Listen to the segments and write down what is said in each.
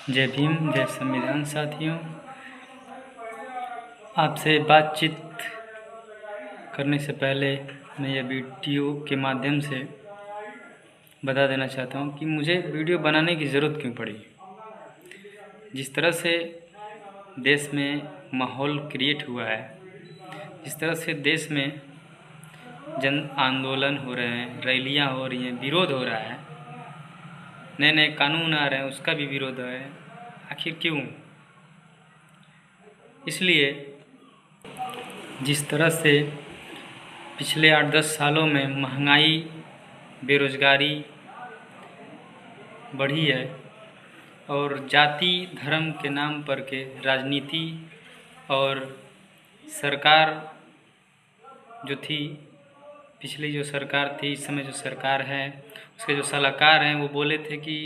जय भीम, जय संविधान। साथियों, आपसे बातचीत करने से पहले मैं यह वीडियो के माध्यम से बता देना चाहता हूं कि मुझे वीडियो बनाने की ज़रूरत क्यों पड़ी। जिस तरह से देश में माहौल क्रिएट हुआ है, जिस तरह से देश में जन आंदोलन हो रहे हैं, रैलियां हो रही हैं, विरोध हो रहा है, नए नए कानून आ रहे हैं, उसका भी विरोध है। आखिर क्यों? इसलिए जिस तरह से पिछले 8-10 सालों में महंगाई, बेरोजगारी बढ़ी है और जाति धर्म के नाम पर के राजनीति और सरकार जो थी, पिछली जो सरकार थी, इस समय जो सरकार है, उसके जो सलाहकार हैं वो बोले थे कि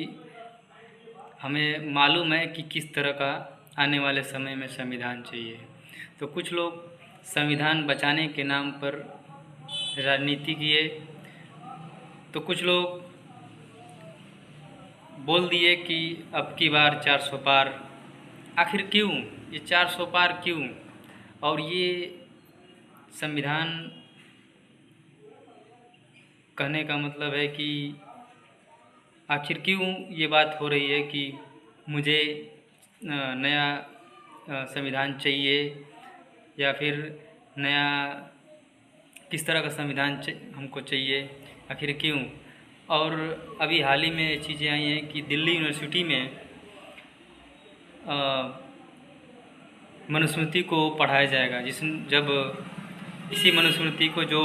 हमें मालूम है कि किस तरह का आने वाले समय में संविधान चाहिए। तो कुछ लोग संविधान बचाने के नाम पर राजनीति किए, तो कुछ लोग बोल दिए कि अब की बार 400 पार। आखिर क्यों ये 400 पार क्यों? और ये संविधान कहने का मतलब है कि आखिर क्यों ये बात हो रही है कि मुझे नया संविधान चाहिए या फिर नया किस तरह का संविधान हमको चाहिए, आखिर क्यों? और अभी हाल ही में चीज़ें आई हैं कि दिल्ली यूनिवर्सिटी में मनुस्मृति को पढ़ाया जाएगा, जब इसी मनुस्मृति को जो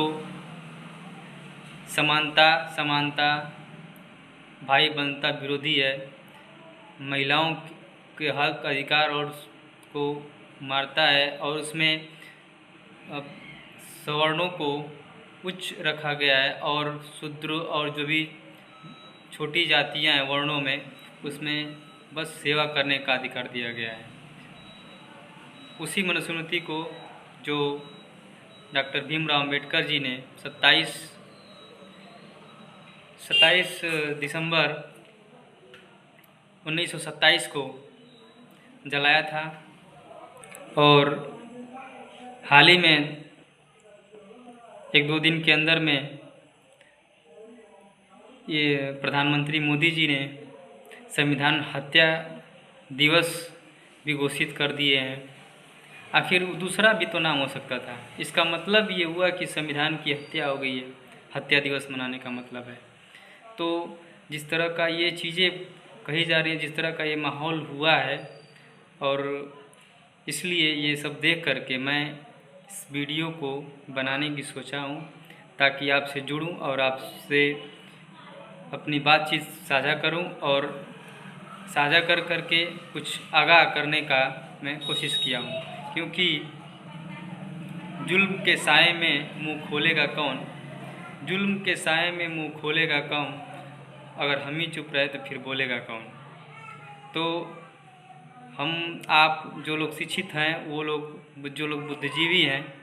समानता भाई बनता विरोधी है, महिलाओं के हक अधिकार और को मारता है और उसमें सवर्णों को उच्च रखा गया है और शूद्र और जो भी छोटी जातियां हैं वर्णों में, उसमें बस सेवा करने का अधिकार दिया गया है। उसी मनुस्मृति को जो डॉक्टर भीमराव अंबेडकर जी ने 27 दिसंबर 1927 को जलाया था और हाल ही में 1-2 दिन के अंदर में ये प्रधानमंत्री मोदी जी ने संविधान हत्या दिवस भी घोषित कर दिए हैं। आखिर दूसरा भी तो नाम हो सकता था। इसका मतलब ये हुआ कि संविधान की हत्या हो गई है, हत्या दिवस मनाने का मतलब है। तो जिस तरह का ये चीज़ें कही जा रही हैं, जिस तरह का ये माहौल हुआ है, और इसलिए ये सब देख करके मैं इस वीडियो को बनाने की सोचा हूँ ताकि आपसे जुड़ूँ और आपसे अपनी बातचीत साझा करूँ और साझा कर करके कुछ आगाह करने का मैं कोशिश किया हूँ। क्योंकि जुल्म के साए में मुंह खोलेगा कौन, जुल्म के साए में मुंह खोलेगा कौन, अगर हम ही चुप रहे तो फिर बोलेगा कौन। तो हम आप जो लोग शिक्षित हैं, वो लोग जो लोग बुद्धिजीवी हैं,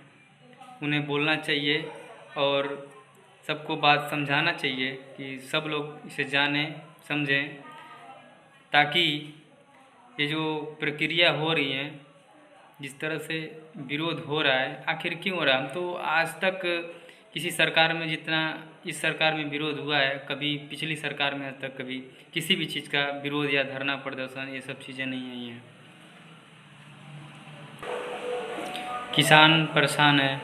उन्हें बोलना चाहिए और सबको बात समझाना चाहिए कि सब लोग इसे जानें समझें, ताकि ये जो प्रक्रिया हो रही है, जिस तरह से विरोध हो रहा है, आखिर क्यों हो रहा है? हम तो आज तक किसी सरकार में जितना इस सरकार में विरोध हुआ है, कभी पिछली सरकार में आज तक कभी किसी भी चीज़ का विरोध या धरना प्रदर्शन ये सब चीज़ें नहीं आई हैं। किसान परेशान है,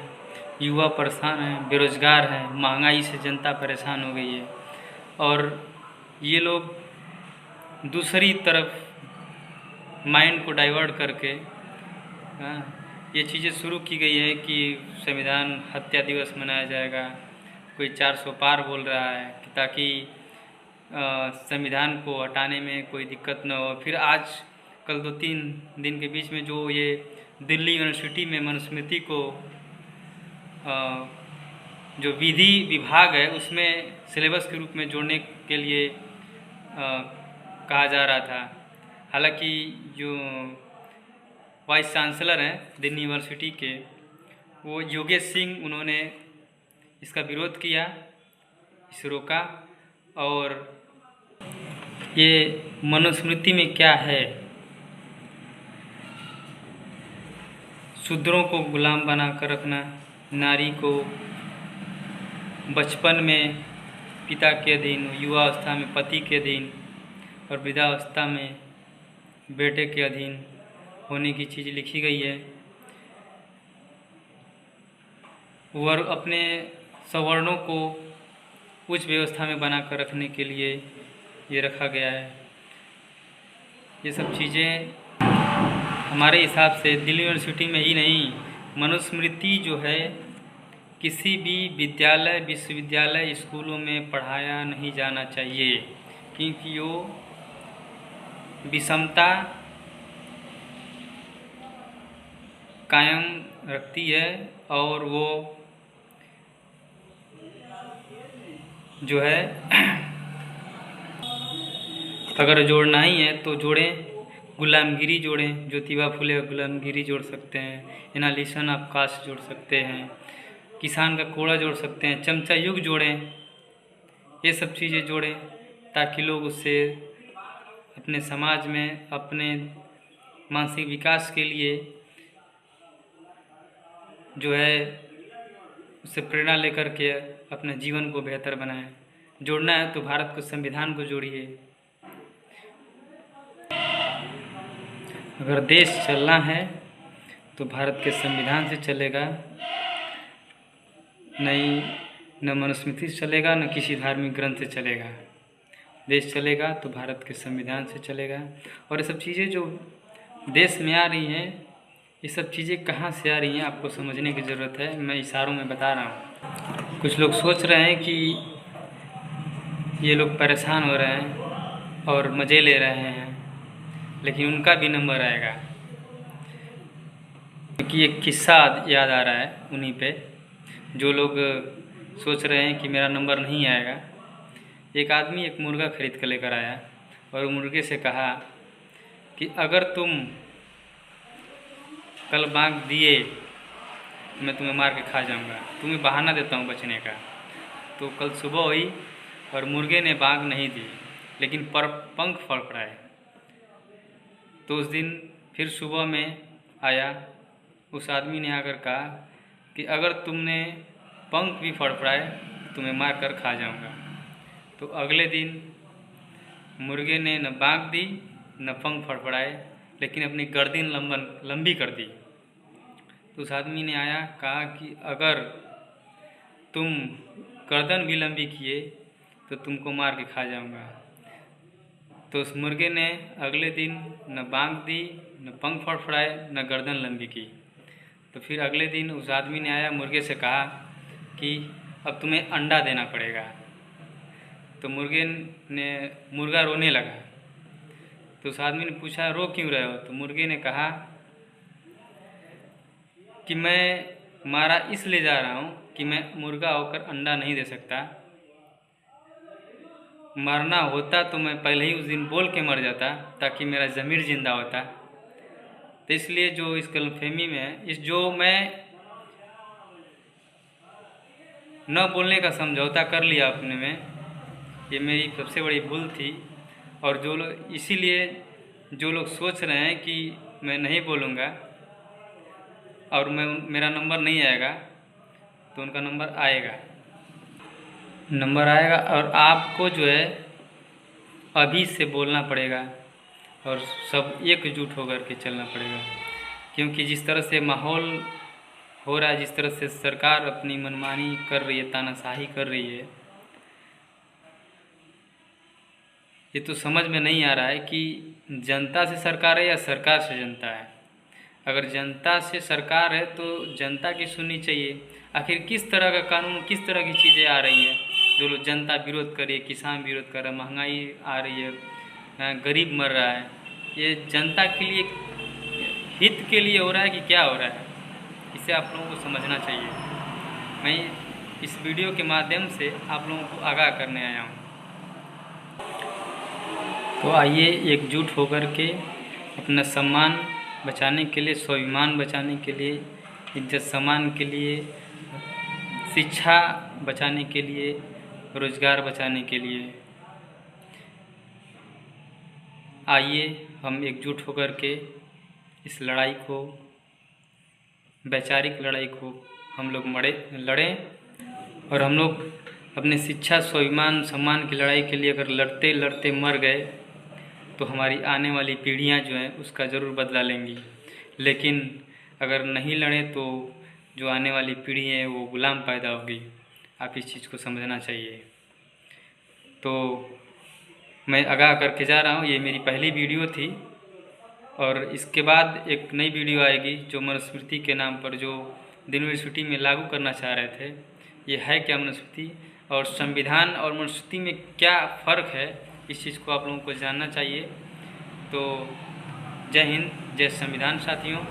युवा परेशान है, बेरोजगार है, महंगाई से जनता परेशान हो गई है और ये लोग दूसरी तरफ माइंड को डाइवर्ट करके ये चीज़ें शुरू की गई है कि संविधान हत्या दिवस मनाया जाएगा। कोई 400 पार बोल रहा है कि ताकि संविधान को हटाने में कोई दिक्कत न हो। फिर आज कल 2-3 दिन के बीच में जो ये दिल्ली यूनिवर्सिटी में मनुस्मृति को जो विधि विभाग है उसमें सिलेबस के रूप में जोड़ने के लिए कहा जा रहा था। हालांकि जो वाइस चांसलर हैं दिल्ली यूनिवर्सिटी के, वो योगेश सिंह, उन्होंने इसका विरोध किया, इसे रोका और ये मनुस्मृति में क्या है? शूद्रों को गुलाम बना कर रखना, नारी को बचपन में पिता के अधीन, युवावस्था में पति के अधीन और वृद्धावस्था में बेटे के अधीन होने की चीज़ लिखी गई है। वर्ग अपने सवर्णों को उच्च व्यवस्था में बना कर रखने के लिए ये रखा गया है। ये सब चीज़ें हमारे हिसाब से दिल्ली यूनिवर्सिटी में ही नहीं, मनुस्मृति जो है किसी भी विद्यालय, विश्वविद्यालय, स्कूलों में पढ़ाया नहीं जाना चाहिए, क्योंकि वो विषमता कायम रखती है और वो जो है अगर जोड़ना ही है तो जोड़ें, गुलामगिरी जोड़ें, ज्योतिबा फुले गुलामगिरी जोड़ सकते हैं, एनालिसिस ऑफ कास्ट जोड़ सकते हैं, किसान का कोड़ा जोड़ सकते हैं, चमचा युग जोड़ें। ये सब चीज़ें जोड़ें ताकि लोग उससे अपने समाज में अपने मानसिक विकास के लिए जो है उससे प्रेरणा लेकर के अपने जीवन को बेहतर बनाएं। जोड़ना है तो भारत के संविधान को जोड़िए। अगर देश चलना है तो भारत के संविधान से चलेगा, नहीं न मनुस्मृति से चलेगा, न किसी धार्मिक ग्रंथ से चलेगा। देश चलेगा तो भारत के संविधान से चलेगा। और ये सब चीज़ें जो देश में आ रही हैं, ये सब चीज़ें कहाँ से आ रही हैं आपको समझने की ज़रूरत है। मैं इशारों में बता रहा हूँ। कुछ लोग सोच रहे हैं कि ये लोग परेशान हो रहे हैं और मज़े ले रहे हैं, लेकिन उनका भी नंबर आएगा। क्योंकि एक किस्सा याद आ रहा है उन्हीं पे, जो लोग सोच रहे हैं कि मेरा नंबर नहीं आएगा। एक आदमी एक मुर्गा खरीद कर लेकर आया और मुर्गे से कहा कि अगर तुम कल बांग दिए मैं तुम्हें मार के खा जाऊंगा, तुम्हें बहाना देता हूँ बचने का। तो कल सुबह हुई और मुर्गे ने बांग नहीं दी, लेकिन पंख फड़फड़ाए। तो उस दिन फिर सुबह में आया, उस आदमी ने आकर कहा कि अगर तुमने पंख भी फड़फड़ाए तुम्हें मार कर खा जाऊंगा। तो अगले दिन मुर्गे ने न बांग दी न पंख फड़फड़ाए, लेकिन अपनी गर्दन लंबी कर दी। तो उस आदमी ने आया, कहा कि अगर तुम गर्दन भी लंबी किए तो तुमको मार के खा जाऊंगा। तो उस मुर्गे ने अगले दिन न बांग दी, न पंख फड़फड़ाए, न गर्दन लंबी की। तो फिर अगले दिन उस आदमी ने आया, मुर्गे से कहा कि अब तुम्हें अंडा देना पड़ेगा। तो मुर्गा रोने लगा। तो उस आदमी ने पूछा, रो क्यों रहे हो? तो मुर्गे ने कहा कि मैं मारा इसलिए जा रहा हूँ कि मैं मुर्गा होकर अंडा नहीं दे सकता। मरना होता तो मैं पहले ही उस दिन बोल के मर जाता ताकि मेरा ज़मीर जिंदा होता। तो इसलिए जो इस गलतफहमी में है, इस जो मैं न बोलने का समझौता कर लिया अपने में, ये मेरी सबसे बड़ी भूल थी। और जो लोग इसीलिए जो लोग सोच रहे हैं कि मैं नहीं बोलूँगा और मेरा नंबर नहीं आएगा, तो उनका नंबर आएगा और आपको जो है अभी से बोलना पड़ेगा और सब एकजुट होकर के चलना पड़ेगा। क्योंकि जिस तरह से माहौल हो रहा है, जिस तरह से सरकार अपनी मनमानी कर रही है, तानाशाही कर रही है, ये तो समझ में नहीं आ रहा है कि जनता से सरकार है या सरकार से जनता है। अगर जनता से सरकार है तो जनता की सुननी चाहिए। आखिर किस तरह का कानून, किस तरह की चीज़ें आ रही हैं जो लोग जनता विरोध कर रही है, किसान विरोध कर रहा है, महंगाई आ रही है, गरीब मर रहा है, ये जनता के लिए हित के लिए हो रहा है कि क्या हो रहा है? इसे आप लोगों को समझना चाहिए। मैं इस वीडियो के माध्यम से आप लोगों को आगाह करने आया हूँ। तो आइए एकजुट होकर के अपना सम्मान बचाने के लिए, स्वाभिमान बचाने के लिए, इज्जत सम्मान के लिए, शिक्षा बचाने के लिए, रोजगार बचाने के लिए आइए हम एकजुट होकर के इस लड़ाई को, वैचारिक लड़ाई को हम लोग लड़ें। और हम लोग अपने शिक्षा, स्वाभिमान, सम्मान की लड़ाई के लिए अगर लड़ते लड़ते मर गए तो हमारी आने वाली पीढ़ियां जो हैं उसका ज़रूर बदला लेंगी। लेकिन अगर नहीं लड़ें तो जो आने वाली पीढ़ी है वो गुलाम पैदा होगी। आप इस चीज़ को समझना चाहिए। तो मैं आगाह करके जा रहा हूँ, ये मेरी पहली वीडियो थी और इसके बाद एक नई वीडियो आएगी जो मनुस्मृति के नाम पर, जो दिल्ली यूनिवर्सिटी में लागू करना चाह रहे थे। ये है क्या मनुस्मृति और संविधान और मनुस्मृति में क्या फ़र्क है, इस चीज़ को आप लोगों को जानना चाहिए। तो जय हिंद, जय संविधान साथियों।